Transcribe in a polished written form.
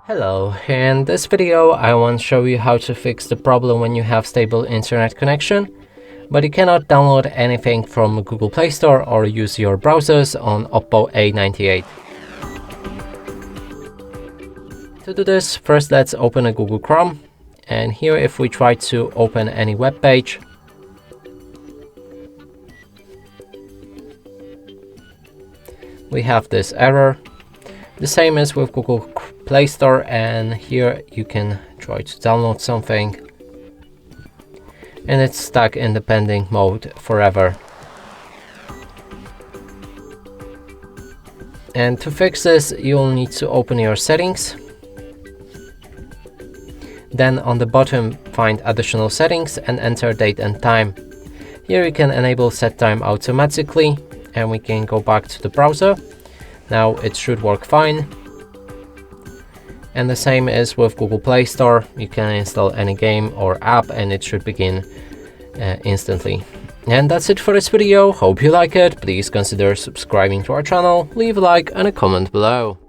Hello, in this video I want to show you how to fix the problem when you have stable internet connection, but you cannot download anything from Google Play Store or use your browsers on OPPO A98. To do this, first let's open a Google Chrome, and here if we try to open any web page, we have this error. The same as with Google Play Store, and here you can try to download something and it's stuck in the pending mode forever. And to fix this, you'll need to open your settings. Then on the bottom find additional settings and enter date and time. Here you can enable set time automatically, and we can go back to the browser. Now it should work fine. And the same as with Google Play Store, you can install any game or app and it should begin instantly. And that's it for this video. Hope you like it. Please consider subscribing to our channel, leave a like and a comment below.